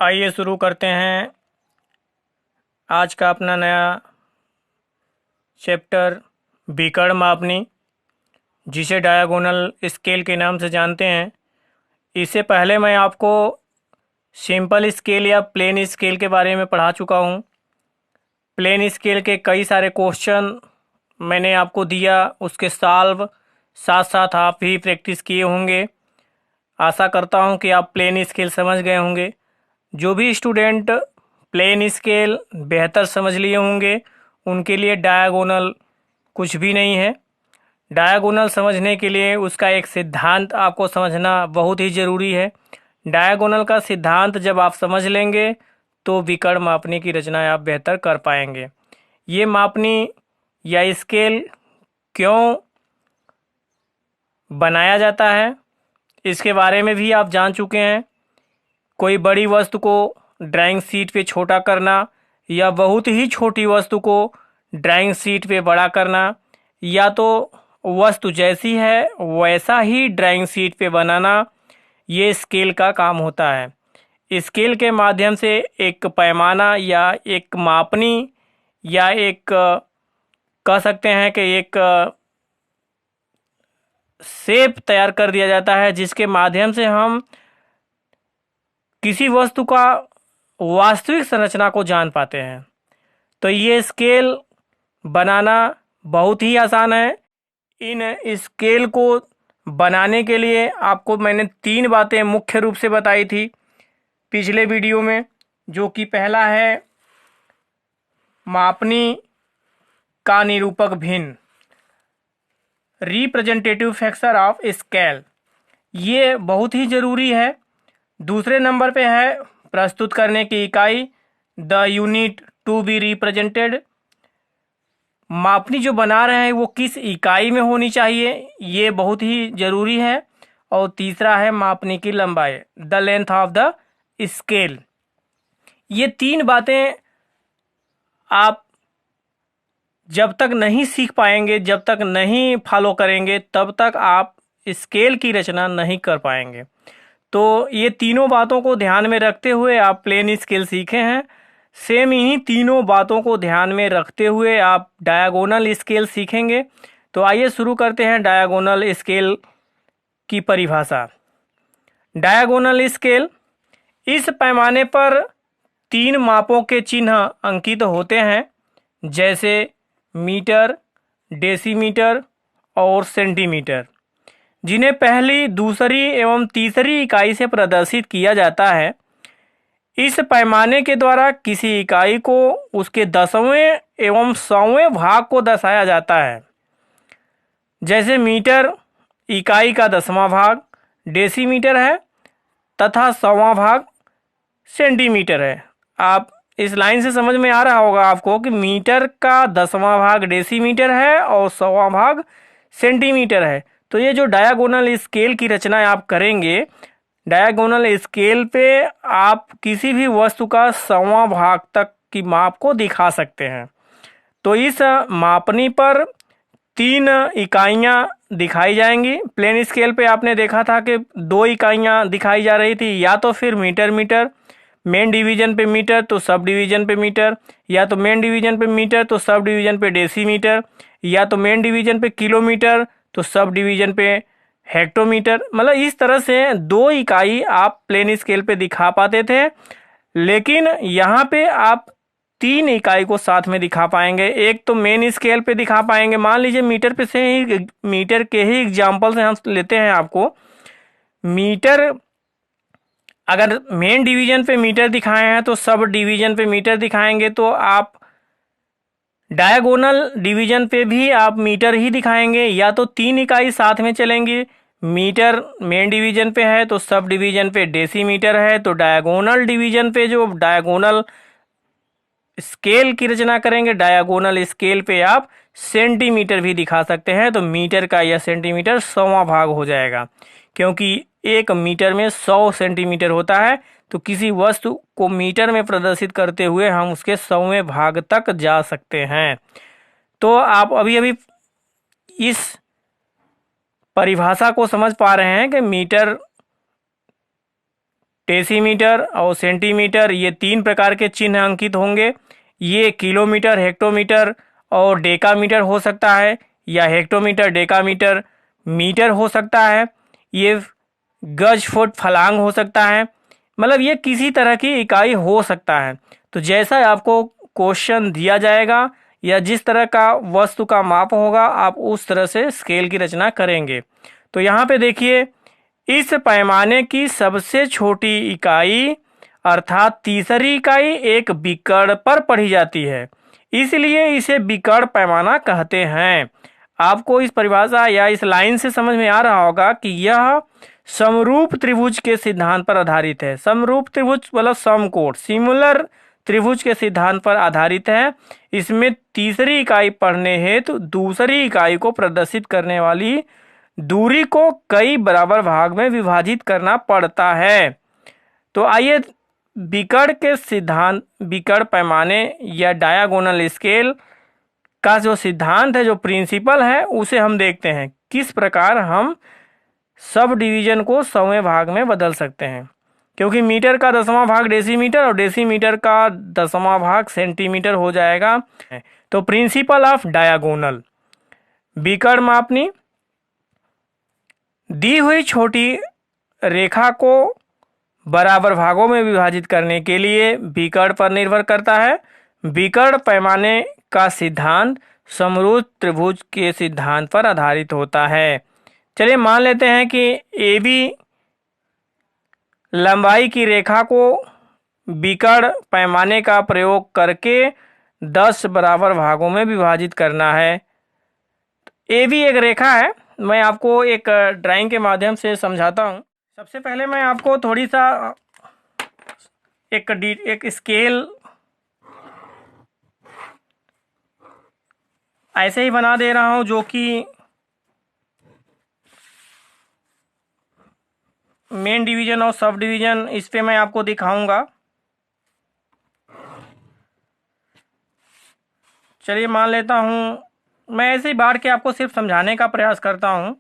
आइए शुरू करते हैं आज का अपना नया चैप्टर विकर्ण मापनी, जिसे डायगोनल स्केल के नाम से जानते हैं। इससे पहले मैं आपको सिंपल स्केल या प्लेन स्केल के बारे में पढ़ा चुका हूँ। प्लेन स्केल के कई सारे क्वेश्चन मैंने आपको दिया, उसके सॉल्व साथ साथ आप भी प्रैक्टिस किए होंगे। आशा करता हूँ कि आप प्लेन स्केल समझ गए होंगे। जो भी स्टूडेंट प्लेन स्केल बेहतर समझ लिए होंगे उनके लिए डायगोनल कुछ भी नहीं है। डायगोनल समझने के लिए उसका एक सिद्धांत आपको समझना बहुत ही ज़रूरी है। डायगोनल का सिद्धांत जब आप समझ लेंगे तो विकर्ण मापनी की रचना आप बेहतर कर पाएंगे। ये मापनी या स्केल क्यों बनाया जाता है इसके बारे में भी आप जान चुके हैं। कोई बड़ी वस्तु को ड्राइंग शीट पे छोटा करना या बहुत ही छोटी वस्तु को ड्राइंग शीट पे बड़ा करना, या तो वस्तु जैसी है वैसा ही ड्राइंग शीट पे बनाना, ये स्केल का काम होता है। स्केल के माध्यम से एक पैमाना या एक मापनी या एक कह सकते हैं कि एक शेप तैयार कर दिया जाता है, जिसके माध्यम से हम किसी वस्तु का वास्तविक संरचना को जान पाते हैं। तो ये स्केल बनाना बहुत ही आसान है। इन स्केल को बनाने के लिए आपको मैंने 3 बातें मुख्य रूप से बताई थी पिछले वीडियो में, जो कि पहला है मापनी का निरूपक भिन्न, रिप्रेजेंटेटिव फैक्टर ऑफ स्केल, ये बहुत ही ज़रूरी है। दूसरे नंबर पे है प्रस्तुत करने की इकाई, the unit to be represented, मापनी जो बना रहे हैं वो किस इकाई में होनी चाहिए, ये बहुत ही ज़रूरी है। और तीसरा है मापनी की लंबाई, the length of the scale. ये 3 बातें आप जब तक नहीं सीख पाएंगे, जब तक नहीं फॉलो करेंगे, तब तक आप स्केल की रचना नहीं कर पाएंगे। तो ये तीनों बातों को ध्यान में रखते हुए आप प्लेन स्केल सीखे हैं। सेम इन्हीं तीनों बातों को ध्यान में रखते हुए आप डायगोनल स्केल सीखेंगे। तो आइए शुरू करते हैं डायगोनल स्केल की परिभाषा। डायगोनल स्केल, इस पैमाने पर 3 मापों के चिन्ह अंकित होते हैं, जैसे मीटर, डेसीमीटर और सेंटीमीटर, जिन्हें पहली, दूसरी एवं तीसरी इकाई से प्रदर्शित किया जाता है। इस पैमाने के द्वारा किसी इकाई को उसके 10वें एवं 100वें भाग को दर्शाया जाता है। जैसे मीटर इकाई का 10वां भाग डेसीमीटर है तथा 100वां भाग सेंटीमीटर है। आप इस लाइन से समझ में आ रहा होगा आपको कि मीटर का 10वां भाग डेसीमीटर है और 100वां भाग सेंटीमीटर है। तो ये जो डायगोनल स्केल की रचना आप करेंगे, डायगोनल स्केल पे आप किसी भी वस्तु का 100वां भाग तक की माप को दिखा सकते हैं। तो इस मापनी पर 3 इकाइयां दिखाई जाएंगी। प्लेन स्केल पे आपने देखा था कि 2 इकाइयां दिखाई जा रही थी, या तो फिर मीटर मीटर, मेन डिवीजन पे मीटर तो सब डिवीजन पे मीटर, या तो मेन डिवीजन पे मीटर तो सब डिवीजन पे डेसीमीटर, या तो मेन डिवीजन पे किलोमीटर तो सब डिवीजन पे हेक्टोमीटर। मतलब इस तरह से 2 इकाई आप प्लेन स्केल पे दिखा पाते थे, लेकिन यहाँ पे आप 3 इकाई को साथ में दिखा पाएंगे। एक तो मेन स्केल पे दिखा पाएंगे। मान लीजिए मीटर पे से ही, मीटर के ही एग्जाम्पल से हम लेते हैं आपको। मीटर, अगर मेन डिवीजन पे मीटर दिखाए हैं तो सब डिवीजन पे मीटर दिखाएंगे, तो आप डायगोनल डिवीजन पे भी आप मीटर ही दिखाएंगे। या तो 3 इकाई साथ में चलेंगी, मीटर मेन डिवीजन पे है तो सब डिवीजन पे डेसीमीटर है, तो डायगोनल डिवीजन पे जो डायगोनल स्केल की रचना करेंगे, डायगोनल स्केल पे आप सेंटीमीटर भी दिखा सकते हैं। तो मीटर का या सेंटीमीटर 100वां भाग हो जाएगा, क्योंकि 1 मीटर में 100 सेंटीमीटर होता है। तो किसी वस्तु को मीटर में प्रदर्शित करते हुए हम उसके 100वें भाग तक जा सकते हैं। तो आप अभी अभी इस परिभाषा को समझ पा रहे हैं कि मीटर डेसीमीटर और सेंटीमीटर, ये 3 प्रकार के चिन्ह अंकित होंगे। ये किलोमीटर, हेक्टोमीटर और डेकामीटर हो सकता है, या हेक्टोमीटर, डेकामीटर, मीटर हो सकता है। ये गज, फुट, फलांग हो सकता है। मतलब ये किसी तरह की इकाई हो सकता है। तो जैसा आपको क्वेश्चन दिया जाएगा या जिस तरह का वस्तु का माप होगा, आप उस तरह से स्केल की रचना करेंगे। तो यहाँ पे देखिए, इस पैमाने की सबसे छोटी इकाई अर्थात तीसरी इकाई एक बिकड़ पर पढ़ी जाती है, इसलिए इसे बिकड़ पैमाना कहते हैं। आपको इस परिभाषा या इस लाइन से समझ में आ रहा होगा कि यह समरूप त्रिभुज के सिद्धांत पर आधारित है। समरूप त्रिभुज मतलब समकोण, सिमिलर त्रिभुज के सिद्धांत पर आधारित है। इसमें तीसरी इकाई पढ़ने हेतु दूसरी इकाई को प्रदर्शित करने वाली दूरी को कई बराबर भाग में विभाजित करना पड़ता है। तो आइए बिकड़ के सिद्धांत, बिकड़ पैमाने या डायगोनल स्केल का जो सिद्धांत है, जो प्रिंसिपल है, उसे हम देखते हैं किस प्रकार हम सब डिवीजन को 100वें भाग में बदल सकते हैं। क्योंकि मीटर का 10वां भाग डेसीमीटर और डेसीमीटर का 10वां भाग सेंटीमीटर हो जाएगा। तो प्रिंसिपल ऑफ डायगोनल, बिकड़ मापनी, दी हुई छोटी रेखा को बराबर भागों में विभाजित करने के लिए बिकड़ पर निर्भर करता है। बिकड़ पैमाने का सिद्धांत समरूप त्रिभुज के सिद्धांत पर आधारित होता है। चलिए मान लेते हैं कि AB लंबाई की रेखा को बिकड़ पैमाने का प्रयोग करके 10 बराबर भागों में विभाजित करना है। AB एक रेखा है, मैं आपको एक ड्राइंग के माध्यम से समझाता हूँ। सबसे पहले मैं आपको थोड़ी सा एक स्केल ऐसे ही बना दे रहा हूँ, जो कि मेन डिवीजन और सब डिवीजन इस पे मैं आपको दिखाऊंगा। चलिए मान लेता हूँ, मैं ऐसे ही बांट के आपको सिर्फ समझाने का प्रयास करता हूँ।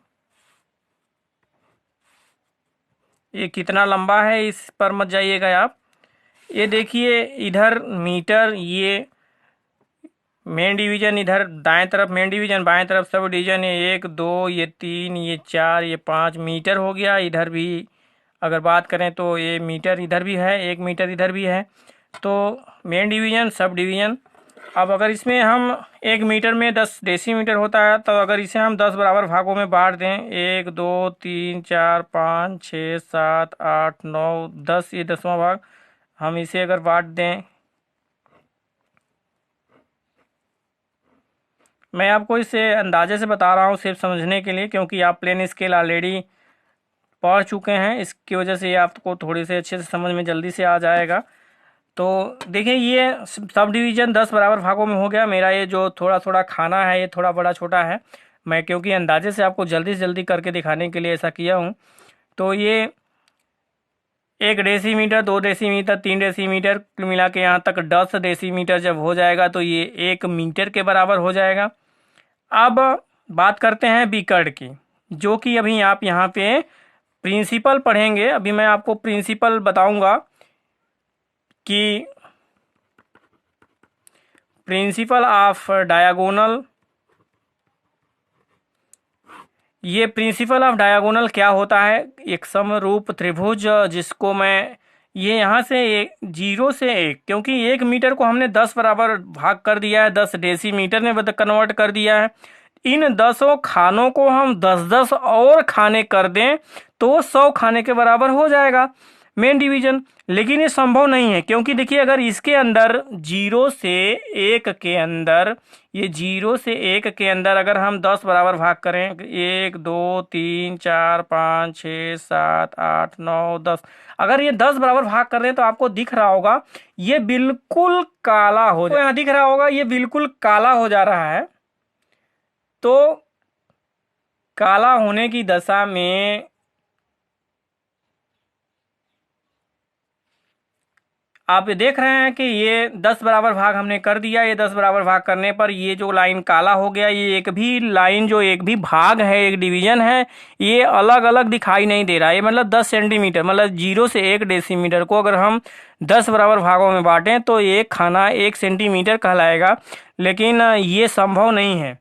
ये कितना लंबा है इस पर मत जाइएगा आप। ये देखिए, इधर मीटर, ये मेन डिवीजन, इधर दाएं तरफ मेन डिवीजन, बाएं तरफ सब डिवीजन है। 1 2, ये 3, ये 4, ये 5 मीटर हो गया। इधर भी अगर बात करें तो ये मीटर इधर भी है, 1 मीटर इधर भी है। तो मेन डिवीजन, सब डिवीजन। अब अगर इसमें हम 1 मीटर में 10 डेसीमीटर होता है, तो अगर इसे हम 10 बराबर भागों में बांट दें, 1 2 3 4 5 6 7 8 9 10, ये 10वां भाग हम इसे अगर बांट दें, मैं आपको इसे अंदाजे से बता रहा हूँ सिर्फ समझने के लिए, क्योंकि आप प्लेन स्केल ऑलरेडी पढ़ चुके हैं। इसकी वजह से ये आपको थोड़ी से अच्छे से समझ में जल्दी से आ जाएगा। तो देखिए, ये सब डिवीजन 10 बराबर भागों में हो गया। मेरा ये जो थोड़ा थोड़ा खाना है, ये थोड़ा बड़ा छोटा है। मैं क्योंकि अंदाजे से आपको जल्दी से जल्दी करके दिखाने के लिए ऐसा किया हूँ। तो ये 1 डेसीमीटर, 2 डेसीमीटर, 3 डेसीमीटर मिला के यहाँ तक 10 डेसीमीटर जब हो जाएगा, तो ये 1 मीटर के बराबर हो जाएगा। अब बात करते हैं बिकड़ की, जो कि अभी आप यहाँ पे प्रिंसिपल पढ़ेंगे। अभी मैं आपको प्रिंसिपल बताऊंगा कि प्रिंसिपल ऑफ डायगोनल, ये प्रिंसिपल ऑफ डायगोनल क्या होता है। एक समरूप त्रिभुज जिसको मैं ये यहाँ से 0 से 1, क्योंकि 1 मीटर को हमने 10 बराबर भाग कर दिया है, 10 डेसीमीटर में कन्वर्ट कर दिया है। इन 10 खानों को हम 10-10 और खाने कर दें तो 100 खाने के बराबर हो जाएगा मेन डिवीजन। लेकिन ये संभव नहीं है, क्योंकि देखिए, अगर इसके अंदर 0 से 1 के अंदर, ये 0 से 1 के अंदर अगर हम 10 बराबर भाग करें, 1 2 3 4 5 6 7 8 9 10, अगर ये 10 बराबर भाग कर रहे हैं, तो आपको दिख रहा होगा ये बिल्कुल काला हो जाए। यहाँ दिख रहा होगा ये बिल्कुल काला हो जा रहा है। तो काला होने की दशा में आप देख रहे हैं कि ये 10 बराबर भाग हमने कर दिया। ये 10 बराबर भाग करने पर ये जो लाइन काला हो गया, ये एक भी लाइन जो एक भी भाग है, एक डिवीजन है, ये अलग अलग दिखाई नहीं दे रहा है। ये मतलब 10 सेंटीमीटर, मतलब 0 से 1 डेसीमीटर को अगर हम 10 बराबर भागों में बांटें तो एक खाना 1 सेंटीमीटर कहलाएगा। लेकिन ये संभव नहीं है।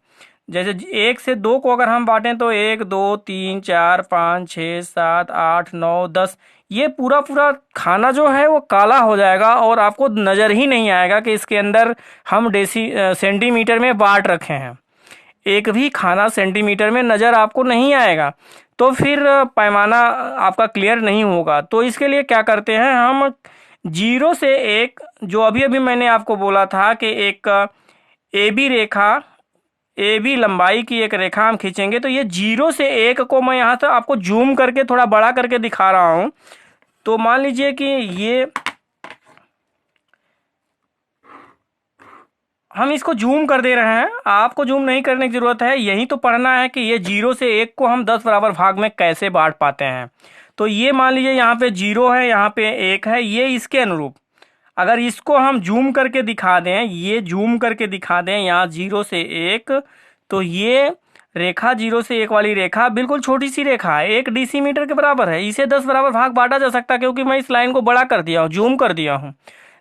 जैसे 1 से 2 को अगर हम बांटें तो 1 2 3 4 5 6 7 8 9 10, ये पूरा पूरा खाना जो है वो काला हो जाएगा और आपको नज़र ही नहीं आएगा कि इसके अंदर हम सेंटीमीटर में बांट रखे हैं। एक भी खाना सेंटीमीटर में नज़र आपको नहीं आएगा, तो फिर पैमाना आपका क्लियर नहीं होगा। तो इसके लिए क्या करते हैं हम, 0 से 1, जो अभी अभी मैंने आपको बोला था कि एक AB रेखा, AB लंबाई की एक रेखा हम खींचेंगे, तो ये 0 से 1 को मैं यहाँ से आपको जूम करके थोड़ा बड़ा करके दिखा रहा हूँ। तो मान लीजिए कि ये हम इसको जूम कर दे रहे हैं, आपको जूम नहीं करने की जरूरत है, यही तो पढ़ना है कि ये 0 से 1 को हम 10 बराबर भाग में कैसे बांट पाते हैं। तो ये मान लीजिए यहाँ पे 0 है, यहाँ पे 1 है, ये इसके अनुरूप अगर इसको हम जूम करके दिखा दें, ये जूम करके दिखा दें यहाँ 0 से 1, तो ये रेखा 0 से 1 वाली रेखा बिल्कुल छोटी सी रेखा है, 1 डेसीमीटर के बराबर है। इसे 10 बराबर भाग बांटा जा सकता है क्योंकि मैं इस लाइन को बड़ा कर दिया हूँ, जूम कर दिया हूँ।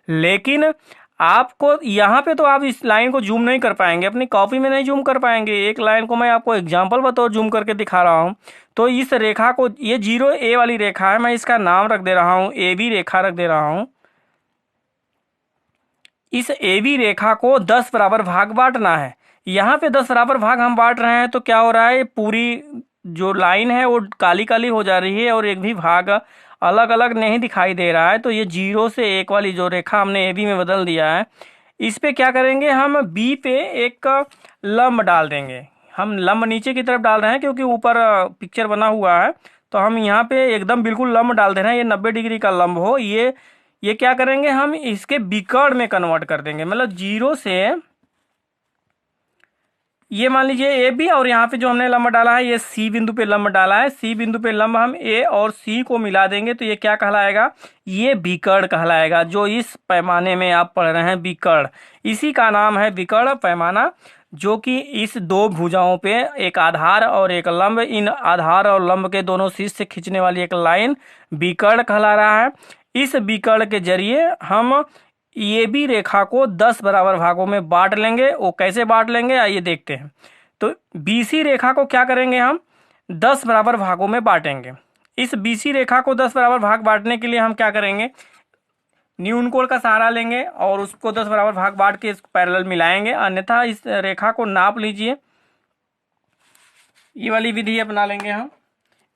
लेकिन आपको यहाँ पे तो आप इस लाइन को जूम नहीं कर पाएंगे, अपनी कॉपी में नहीं जूम कर पाएंगे। एक लाइन को मैं आपको एग्जाम्पल बतौर जूम करके दिखा रहा हूँ। तो इस रेखा को, ये 0A वाली रेखा है, मैं इसका नाम रख दे रहा हूँ, AB रेखा रख दे रहा हूँ। इस AB रेखा को 10 बराबर भाग बांटना है। यहाँ पे 10 बराबर भाग हम बांट रहे हैं तो क्या हो रहा है, पूरी जो लाइन है वो काली काली हो जा रही है और एक भी भाग अलग अलग नहीं दिखाई दे रहा है। तो ये 0 से 1 वाली जो रेखा हमने AB में बदल दिया है, इस पे क्या करेंगे, हम B पे एक लंब डाल देंगे। हम लंब नीचे की तरफ डाल रहे हैं क्योंकि ऊपर पिक्चर बना हुआ है, तो हम यहाँ पे एकदम बिल्कुल लंब डाल दे रहे हैं। ये 90 डिग्री का लंब हो, ये क्या करेंगे, हम इसके विकर्ण में कन्वर्ट कर देंगे। मतलब 0 से, ये मान लीजिए AB, और यहाँ पे जो हमने लंब डाला है ये C बिंदु पे लंब डाला है। C बिंदु पे लंब हम A और C को मिला देंगे तो ये क्या कहलाएगा, ये विकर्ण कहलाएगा। जो इस पैमाने में आप पढ़ रहे हैं विकर्ण, इसी का नाम है विकर्ण पैमाना। जो कि इस दो भुजाओं पे एक आधार और एक लंब, इन आधार और लंब के दोनों शीर्ष से खींचने वाली एक लाइन विकर्ण कहला रहा है। इस विकर्ण के जरिए हम ये भी रेखा को 10 बराबर भागों में बांट लेंगे। वो कैसे बांट लेंगे आइए देखते हैं। तो BC रेखा को क्या करेंगे, हम 10 बराबर भागों में बांटेंगे। इस BC रेखा को 10 बराबर भाग बांटने के लिए हम क्या करेंगे, न्यून कोण का सहारा लेंगे और उसको 10 बराबर भाग बांट के इसको पैरेलल मिलाएंगे। अन्यथा इस रेखा को नाप लीजिए, ये वाली विधि अपना लेंगे हम।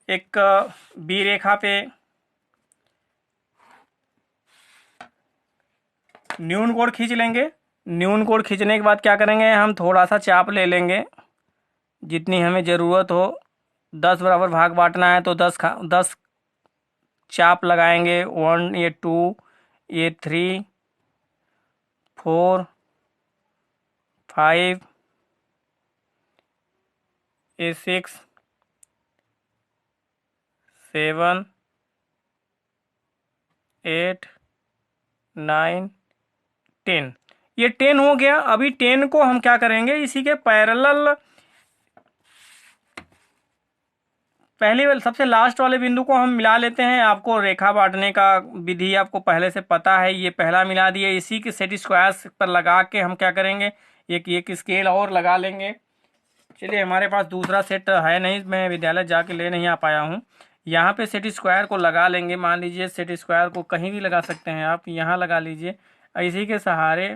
एक B रेखा पे न्यून कोण खींच लेंगे। न्यून कोण खींचने के बाद क्या करेंगे, हम थोड़ा सा चाप ले लेंगे जितनी हमें ज़रूरत हो। 10 बराबर भाग बांटना है तो 10 चाप लगाएंगे। 1, ये 2, ये 3, 4, 5, ये 6, 7, 8, 9, 10, ये 10 हो गया। अभी 10 को हम क्या करेंगे, इसी के पैरेलल पहले सबसे लास्ट वाले बिंदु को हम मिला लेते हैं। आपको रेखा बांटने का विधि आपको पहले से पता है, ये पहला मिला दिया। इसी के सेट स्क्वायर्स पर लगा के हम क्या करेंगे, एक स्केल और लगा लेंगे। चलिए, हमारे पास दूसरा सेट है नहीं, मैं विद्यालय जाके ले नहीं आ पाया हूँ। यहाँ पे सेट स्क्वायर को लगा लेंगे। मान लीजिए सेट स्क्वायर को कहीं भी लगा सकते हैं आप, यहाँ लगा लीजिए। इसी के सहारे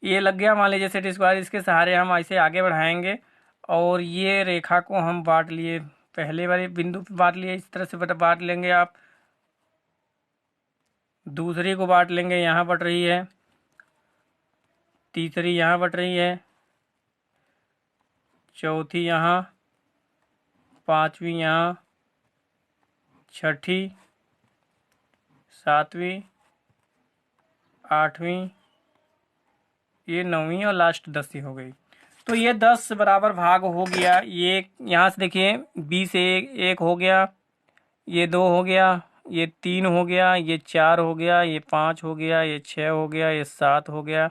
ये लग गया, मान लीजिए सेट स्क्वायर। इसके सहारे हम ऐसे आगे बढ़ाएंगे और ये रेखा को हम बांट लिए, पहले वाले बिंदु पे बांट लिए। इस तरह से बांट लेंगे आप। दूसरी को बांट लेंगे, यहाँ बट रही है। तीसरी यहाँ बट रही है। चौथी यहाँ, पांचवी यहाँ, छठी, सातवीं, आठवीं, ये 9वीं और लास्ट 10वीं हो गई। तो ये 10 बराबर भाग हो गया। ये यहाँ से देखिए, B से 1 हो गया, ये 2 हो गया, ये 3 हो गया, ये 4 हो गया, ये 5 हो गया, ये 6 हो गया, ये 7 हो गया,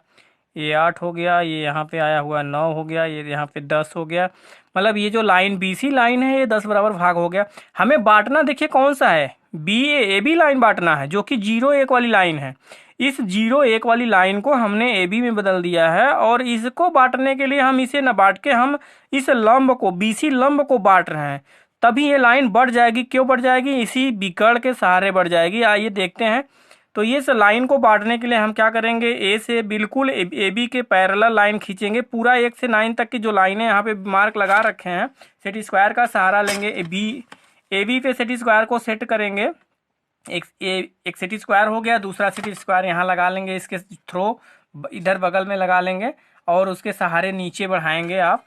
ये 8 हो गया, ये यहाँ पे आया हुआ 9 हो गया, ये यहाँ पे 10 हो गया। मतलब ये जो लाइन बीसी लाइन है ये 10 बराबर भाग हो गया। हमें बांटना देखिए कौन सा है, बी ए बी लाइन बांटना है, जो कि 0 1 वाली लाइन है। इस 0 1 वाली लाइन को हमने ए बी में बदल दिया है, और इसको बांटने के लिए हम इसे न बांट के हम इस लंब को, बीसी लंब को बांट रहे हैं, तभी ये लाइन बढ़ जाएगी। क्यों बढ़ जाएगी? इसी विकर्ण के सहारे बढ़ जाएगी। आइए देखते हैं। तो ये लाइन को बांटने के लिए हम क्या करेंगे, ए से बिल्कुल ए बी के पैरेलल लाइन खींचेंगे। पूरा 1 से 9 तक की जो लाइनें यहाँ पे मार्क लगा रखे हैं, सेट स्क्वायर का सहारा लेंगे। ए बी पे सेट स्क्वायर को सेट करेंगे। एक सेट स्क्वायर हो गया, दूसरा सेट स्क्वायर यहाँ लगा लेंगे, इसके थ्रो इधर बगल में लगा लेंगे, और उसके सहारे नीचे बढ़ाएंगे आप।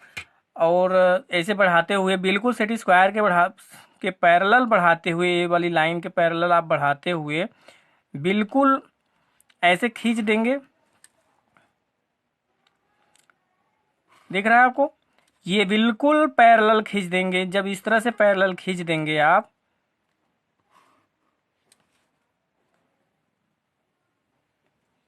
और ऐसे बढ़ाते हुए बिल्कुल सेट स्क्वायर के पैरेलल बढ़ाते हुए, ये वाली लाइन के पैरेलल आप बढ़ाते हुए बिल्कुल ऐसे खींच देंगे। दिख रहा है आपको? ये बिल्कुल पैरेलल खींच देंगे। जब इस तरह से पैरेलल खींच देंगे आप,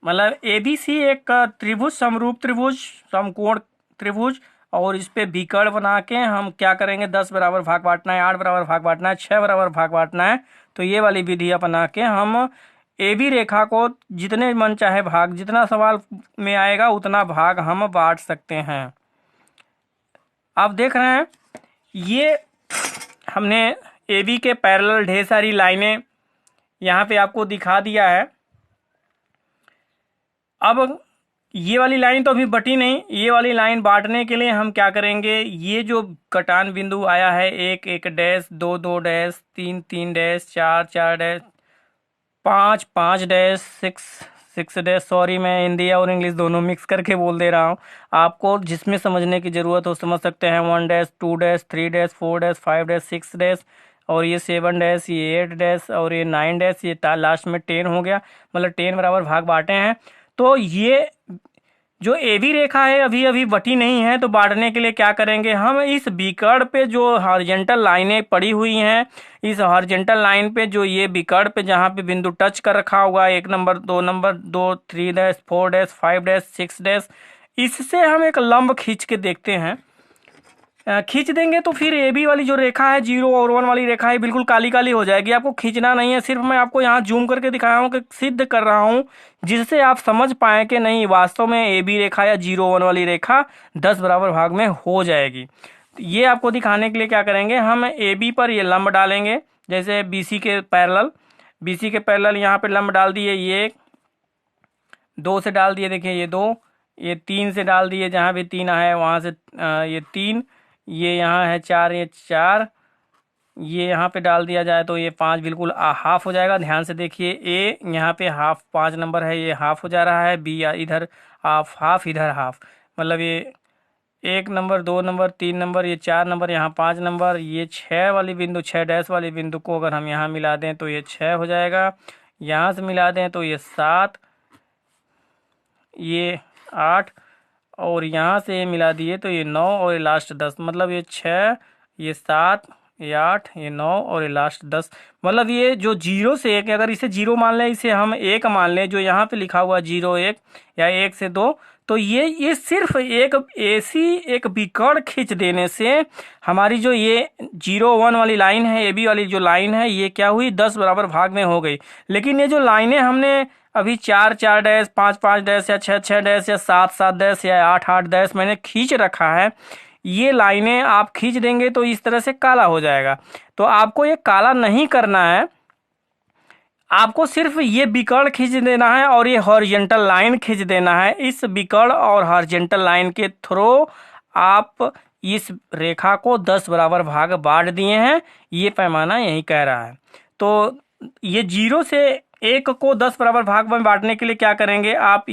मतलब एबीसी एक त्रिभुज, समरूप त्रिभुज, समकोण त्रिभुज, और इस पे विकर्ण बना के हम क्या करेंगे, 10 बराबर भाग बांटना है, 8 बराबर भाग बांटना है, 6 बराबर भाग बांटना है। तो ये वाली विधि अपना के हम ए बी रेखा को जितने मन चाहे भाग, जितना सवाल में आएगा उतना भाग हम बांट सकते हैं। आप देख रहे हैं, ये हमने ए बी के पैरेलल ढेर सारी लाइनें यहाँ पे आपको दिखा दिया है। अब ये वाली लाइन तो अभी बटी नहीं, ये वाली लाइन बांटने के लिए हम क्या करेंगे, ये जो कटान बिंदु आया है, 1 1 dash, 2 2 dash, 3 3 dash, 4 4 dash, 5 5 dash, 6 6 dash, sorry मैं हिंदी और इंग्लिश दोनों मिक्स करके बोल दे रहा हूँ। आपको जिसमें समझने की ज़रूरत हो समझ सकते हैं। 1 dash, 2 dash, 3 dash, 4 dash, 5 dash, 6 dash, और ये 7 डैश, ये 8 डैश, और ये 9 डैश, ये लास्ट में 10 हो गया। मतलब 10 बराबर भाग बांटे हैं। तो ये जो ए बी रेखा है अभी अभी बटी नहीं है, तो बांटने के लिए क्या करेंगे, हम इस विकर्ण पे जो हॉरिजॉन्टल लाइनें पड़ी हुई हैं, इस हॉरिजॉन्टल लाइन पे जो ये विकर्ण पे जहाँ पे बिंदु टच कर रखा हुआ है, 1 number 2 number 2 3 dash, 4 dash, 5 dash, 6 dash, इससे हम एक लंब खींच के देखते हैं। खींच देंगे तो फिर ए बी वाली जो रेखा है, 0 और 1 वाली रेखा है, बिल्कुल काली काली हो जाएगी। आपको खींचना नहीं है, सिर्फ मैं आपको यहाँ जूम करके दिखाया हूँ कि सिद्ध कर रहा हूँ, जिससे आप समझ पाए कि नहीं वास्तव में ए बी रेखा या 0 1 वाली रेखा 10 बराबर भाग में हो जाएगी। ये आपको दिखाने के लिए क्या करेंगे, हम ए बी पर ये लंब डालेंगे, जैसे बी सी के पैरेलल यहाँ पे लंब डाल दिए। ये 2 से डाल दिए, देखिए ये 2, ये 3 से डाल दिए, जहाँ भी 3 है वहाँ से ये 3, ये यहाँ है 4, ये 4, ये यहाँ पे डाल दिया जाए तो ये 5 बिल्कुल हाफ हो जाएगा। ध्यान से देखिए, ए यहाँ पे हाफ 5 नंबर है, ये हाफ हो जा रहा है, बी इधर हाफ, हाफ इधर हाफ, मतलब ये 1 नंबर 2 नंबर 3 नंबर, ये 4 नंबर, यहाँ 5 नंबर, ये 6 वाली बिंदु, 6 डैश वाली बिंदु को अगर हम यहाँ मिला दें तो ये 6 हो जाएगा। यहाँ से मिला दें तो ये 7, ये 8, और यहाँ से मिला दिए तो ये 9, और ये लास्ट 10, मतलब ये 6, ये 7, ये 8, ये 9, और ये लास्ट 10। मतलब ये जो 0 से 1, अगर इसे 0 मान लें, इसे हम 1 मान लें, जो यहाँ पे लिखा हुआ 0 1 या 1 से 2, तो ये सिर्फ एक ऐसी एक विकर्ण खींच देने से हमारी जो ये 0 1 वाली लाइन है, ए बी वाली जो लाइन है, ये क्या हुई, 10 बराबर भाग में हो गई। लेकिन ये जो लाइनें हमने अभी 4 4 डैश, 5 5 डैश, या 6 6 डैश, या 7 7 डैश, या 8 8 डैश मैंने खींच रखा है, ये लाइनें आप खींच देंगे तो इस तरह से काला हो जाएगा। तो आपको ये काला नहीं करना है, आपको सिर्फ ये विकर्ण खींच देना है और ये हॉरिजॉन्टल लाइन खींच देना है। इस विकर्ण और हॉरिजॉन्टल लाइन के थ्रू आप इस रेखा को 10 बराबर भाग बांट दिए हैं। ये पैमाना यही कह रहा है। तो ये 0 से 1 को 10 बराबर भाग में बांटने के लिए क्या करेंगे आप,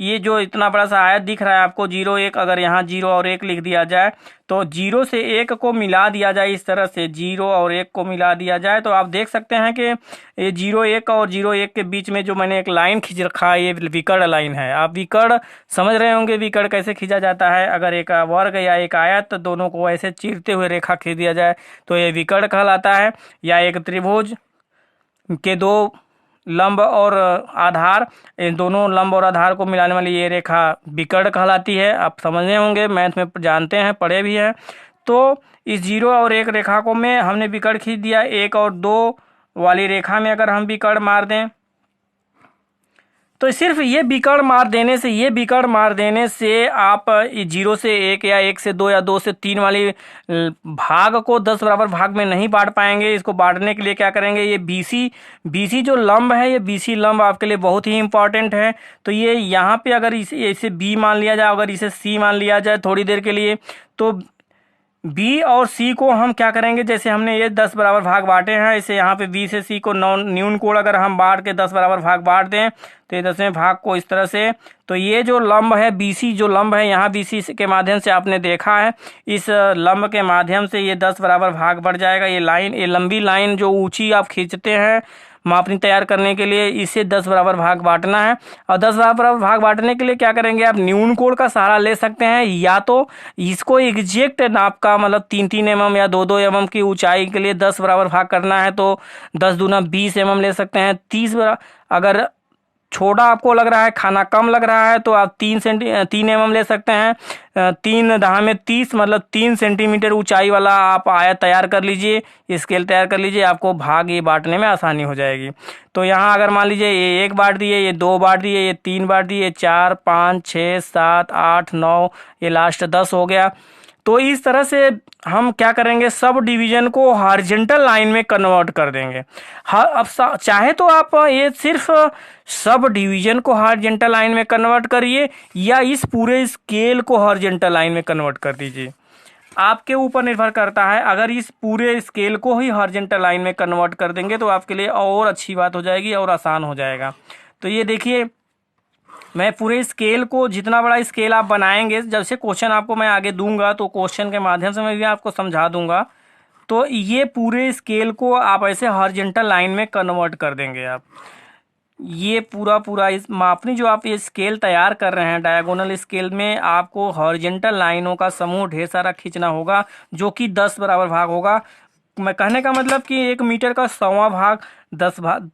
ये जो इतना बड़ा सा आयत दिख रहा है आपको 0 1, अगर यहाँ 0 और 1 लिख दिया जाए तो 0 से 1 को मिला दिया जाए, इस तरह से 0 और 1 को मिला दिया जाए तो आप देख सकते हैं कि ये 0 1 और 0 1 के बीच में जो मैंने एक लाइन खींच रखा है, ये विकर्ण लाइन है। आप विकर्ण समझ रहे होंगे, विकर्ण कैसे खींचा जाता है। अगर एक वर्ग या एक आयत दोनों को ऐसे चीरते हुए रेखा खींच दिया जाए तो ये विकर्ण कहलाता है, या एक त्रिभुज के दो लंब और आधार, इन दोनों लंब और आधार को मिलाने वाली ये रेखा विकर्ण कहलाती है। आप समझे होंगे, मैथ में जानते हैं, पढ़े भी हैं। तो इस 0 और 1 रेखा को में हमने विकर्ण खींच दिया। 1 और 2 वाली रेखा में अगर हम विकर्ण मार दें तो सिर्फ ये विकर्ण मार देने से आप 0 से 1 या 1 से 2 या 2 से 3 वाली भाग को 10 बराबर भाग में नहीं बांट पाएंगे। इसको बांटने के लिए क्या करेंगे, ये बीसी जो लंब है, ये बीसी लंब आपके लिए बहुत ही इंपॉर्टेंट है। तो ये यहाँ पे अगर इसे बी मान लिया जाए, अगर इसे सी मान लिया जाए थोड़ी देर के लिए, तो बी और सी को हम क्या करेंगे, जैसे हमने ये 10 बराबर भाग बांटे हैं, इसे यहाँ पे बी से सी को न्यून कोण अगर हम बांट के 10 बराबर भाग बांट दें तो ये 10वें भाग को इस तरह से, तो ये जो लंब है बीसी जो लंब है यहाँ बीसी के माध्यम से आपने देखा है, इस लंब के माध्यम से ये 10 बराबर भाग बढ़ जाएगा। ये लाइन, ये लंबी लाइन जो ऊंची आप खींचते हैं मापनी तैयार करने के लिए, इसे 10 बराबर भाग बांटना है। और 10 बराबर भाग बांटने के लिए क्या करेंगे, आप न्यून कोण का सहारा ले सकते हैं, या तो इसको एग्जैक्ट नाप का मतलब 3-3 mm या 2-2 mm की ऊंचाई के लिए 10 बराबर भाग करना है तो 10 दूना 20 mm ले सकते हैं। 30 अगर छोटा आपको लग रहा है, खाना कम लग रहा है, तो आप 3 mm ले सकते हैं। 3 दहा में 30 मतलब 3 सेंटीमीटर ऊंचाई वाला आप आयत तैयार कर लीजिए, स्केल तैयार कर लीजिए, आपको भाग ये बांटने में आसानी हो जाएगी। तो यहाँ अगर मान लीजिए ये 1 बांट दिए, ये 2 बांट दिए, ये 3 बांट दिए, 4 5 6 7 8 9, ये लास्ट 10 हो गया। तो इस तरह से हम क्या करेंगे, सब डिवीजन को हॉरिजॉन्टल लाइन में कन्वर्ट कर देंगे। अब चाहे तो आप ये सिर्फ सब डिवीजन को हॉरिजॉन्टल लाइन में कन्वर्ट करिए, या इस पूरे स्केल को हॉरिजॉन्टल लाइन में कन्वर्ट कर दीजिए, आपके ऊपर निर्भर करता है। अगर इस पूरे स्केल को ही हॉरिजॉन्टल लाइन में कन्वर्ट कर देंगे तो आपके लिए और अच्छी बात हो जाएगी और आसान हो जाएगा। तो ये देखिए, मैं पूरे स्केल को, जितना बड़ा स्केल आप बनाएंगे, जब से क्वेश्चन आपको मैं आगे दूंगा तो क्वेश्चन के माध्यम से मैं भी आपको समझा दूंगा, तो ये पूरे स्केल को आप ऐसे हॉरिजॉन्टल लाइन में कन्वर्ट कर देंगे। आप ये पूरा इस मापनी जो आप ये स्केल तैयार कर रहे हैं, डायगोनल स्केल में आपको हॉरिजॉन्टल लाइनों का समूह ढेर सारा खींचना होगा, जो कि 10 बराबर भाग होगा। मैं कहने का मतलब कि 1 मीटर का 100वां भाग 10 भाग,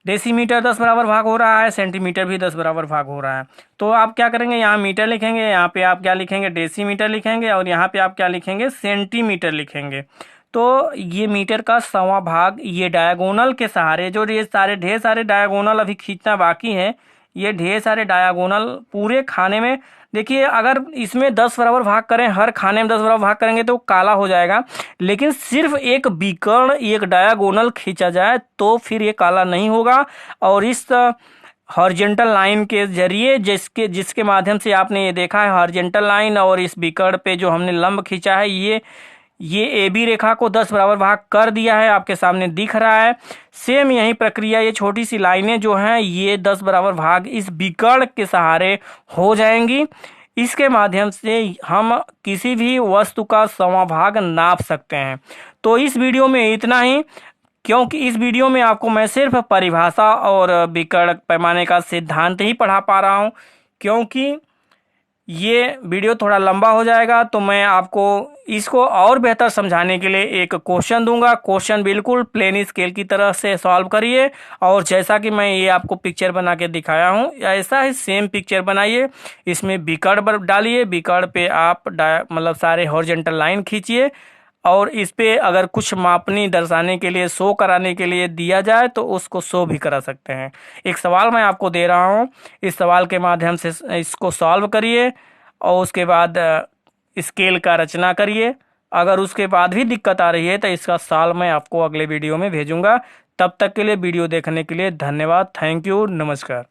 डेसीमीटर 10 बराबर भाग हो रहा है, सेंटीमीटर भी 10 बराबर भाग हो रहा है। तो आप क्या करेंगे, यहाँ मीटर लिखेंगे, यहाँ पे आप क्या लिखेंगे, डेसीमीटर लिखेंगे, और यहाँ पे आप क्या लिखेंगे, सेंटीमीटर लिखेंगे। तो ये मीटर का 100वां भाग ये डायगोनल के सहारे, जो ये सारे ढेर सारे डायगोनल अभी खींचना बाकी है, ये ढेर सारे डायगोनल पूरे खाने में, देखिए अगर इसमें 10 बराबर भाग करें, हर खाने में 10 बराबर भाग करेंगे तो काला हो जाएगा, लेकिन सिर्फ एक विकर्ण, एक डायगोनल खींचा जाए तो फिर ये काला नहीं होगा। और इस हॉरिजॉन्टल लाइन के जरिए, जिसके माध्यम से आपने ये देखा है हॉरिजॉन्टल लाइन, और इस विकर्ण पे जो हमने लंब खींचा है, ये ए बी रेखा को 10 बराबर भाग कर दिया है, आपके सामने दिख रहा है। सेम यही प्रक्रिया, ये छोटी सी लाइनें जो हैं ये 10 बराबर भाग इस विकर्ण के सहारे हो जाएंगी। इसके माध्यम से हम किसी भी वस्तु का 100वां भाग नाप सकते हैं। तो इस वीडियो में इतना ही, क्योंकि इस वीडियो में आपको मैं सिर्फ परिभाषा और विकर्ण पैमाने का सिद्धांत ही पढ़ा पा रहा हूँ, क्योंकि ये वीडियो थोड़ा लंबा हो जाएगा। तो मैं आपको इसको और बेहतर समझाने के लिए एक क्वेश्चन दूंगा। क्वेश्चन बिल्कुल प्लेन स्केल की तरह से सॉल्व करिए, और जैसा कि मैं ये आपको पिक्चर बना के दिखाया हूँ, ऐसा ही सेम पिक्चर बनाइए, इसमें विकर्ण डालिए, विकर्ण पे आप मतलब सारे हॉरिजॉन्टल लाइन खींचिए, और इस पे अगर कुछ मापनी दर्शाने के लिए, शो कराने के लिए दिया जाए तो उसको शो भी करा सकते हैं। एक सवाल मैं आपको दे रहा हूँ, इस सवाल के माध्यम से इसको सॉल्व करिए, और उसके बाद स्केल का रचना करिए। अगर उसके बाद भी दिक्कत आ रही है तो इसका सॉल्व मैं आपको अगले वीडियो में भेजूंगा। तब तक के लिए वीडियो देखने के लिए धन्यवाद। थैंक यू, नमस्कार।